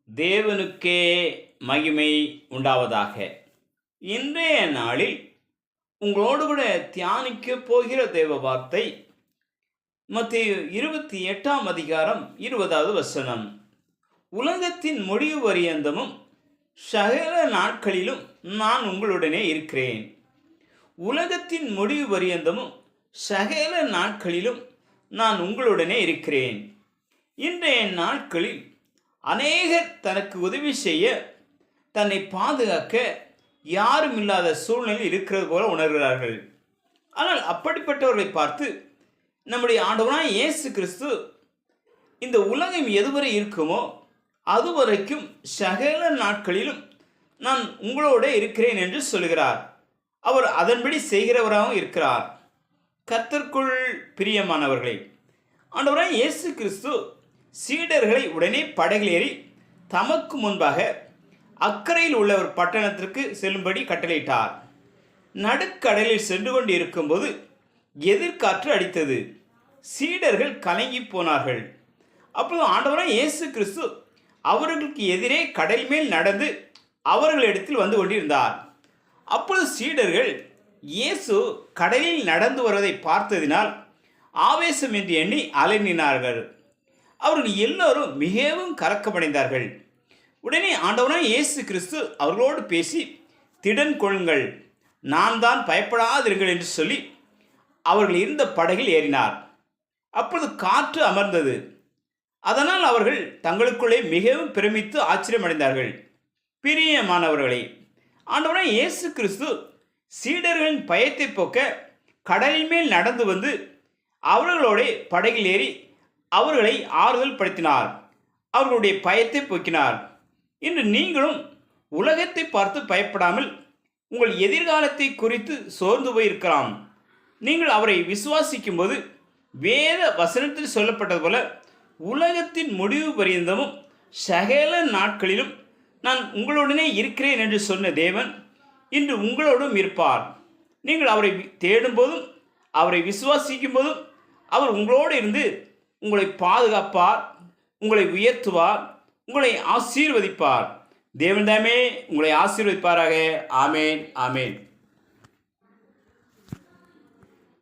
தேவனுக்கே மகிமை உண்டாவதாக. இன்றைய நாளில் உங்களோடு கூட தியானிக்க போகிற தேவ வார்த்தை மத்தேயு 28ஆம் அதிகாரம் 20வது வசனம். உலகத்தின் முடிவு பரியந்தமும் சகல நாட்களிலும் நான் உங்களுடனே இருக்கிறேன். உலகத்தின் முடிவு பரியந்தமும் சகல நாட்களிலும் நான் உங்களுடனே இருக்கிறேன். இன்றைய நாட்களில் அநேகர் தனக்கு உதவி செய்ய, தன்னை பாதுகாக்க யாரும் இல்லாத சூழ்நிலை இருக்கிறது போல உணர்கிறார்கள். ஆனால் அப்படிப்பட்டவர்களை பார்த்து நம்முடைய ஆண்டவராய் இயேசு கிறிஸ்து இந்த உலகம் எதுவரை இருக்குமோ அதுவரைக்கும் சகல நாட்களிலும் நான் உங்களோட இருக்கிறேன் என்று சொல்கிறார். அவர் அதன்படி செய்கிறவராகவும் இருக்கிறார். கர்த்தருக்குள் பிரியமானவர்களே, ஆண்டவராய் இயேசு கிறிஸ்து சீடர்களை உடனே படகில் ஏறி தமக்கு முன்பாக அக்கறையில் உள்ள ஒரு பட்டணத்திற்கு செல்லும்படி கட்டளையிட்டார். நடுக்கடலில் சென்று கொண்டு இருக்கும்போது எதிர்காற்று அடித்தது. சீடர்கள் கலங்கி போனார்கள். அப்போது ஆண்டவராய் இயேசு கிறிஸ்து அவர்களுக்கு எதிரே கடல் மேல் நடந்து அவர்களிடத்தில் வந்து கொண்டிருந்தார். அப்பொழுது சீடர்கள் இயேசு கடலில் நடந்து வருவதை பார்த்ததினால் ஆவேசம் என்று எண்ணி அலறினார்கள். அவர்கள் எல்லோரும் மிகவும் கலக்கமடைந்தார்கள். உடனே ஆண்டவராய் இயேசு கிறிஸ்து அவர்களோடு பேசி, திடன் கொள்ளுங்கள், நான் தான், பயப்படாதிருங்கள் என்று சொல்லி அவர்கள் இருந்த படகில் ஏறினார். அப்பொழுது காற்று அமர்ந்தது. அதனால் அவர்கள் தங்களுக்குள்ளே மிகவும் பிரமித்து ஆச்சரியமடைந்தார்கள். பிரியமானவர்களே, ஆண்டவராய் இயேசு கிறிஸ்து சீடர்களின் பயத்தை போக்க கடலின் மேல் நடந்து வந்து அவர்களோட படகில் ஏறி அவர்களை ஆறுதல் படுத்தினார். அவர்களுடைய பயத்தை போக்கினார். இன்று நீங்களும் உலகத்தை பார்த்து பயப்படாமல் உங்கள் எதிர்காலத்தை குறித்து சோர்ந்து போயிருக்கலாம். நீங்கள் அவரை விசுவாசிக்கும் போது வேத வசனத்தில் சொல்லப்பட்டது போல உலகத்தின் முடிவு பரியந்தமும் சகல நாட்களிலும் நான் உங்களுடனே இருக்கிறேன் என்று சொன்ன தேவன் இன்று உங்களோடும் இருப்பார். நீங்கள் அவரை தேடும் போதும் அவரை விசுவாசிக்கும் போதும் அவர் உங்களோடு இருந்து உங்களை பாதுகாப்பார், உங்களை உயர்த்துவார், உங்களை ஆசீர்வதிப்பார். தேவன் தாமே உங்களை ஆசீர்வதிப்பாராக. ஆமேன், ஆமேன்.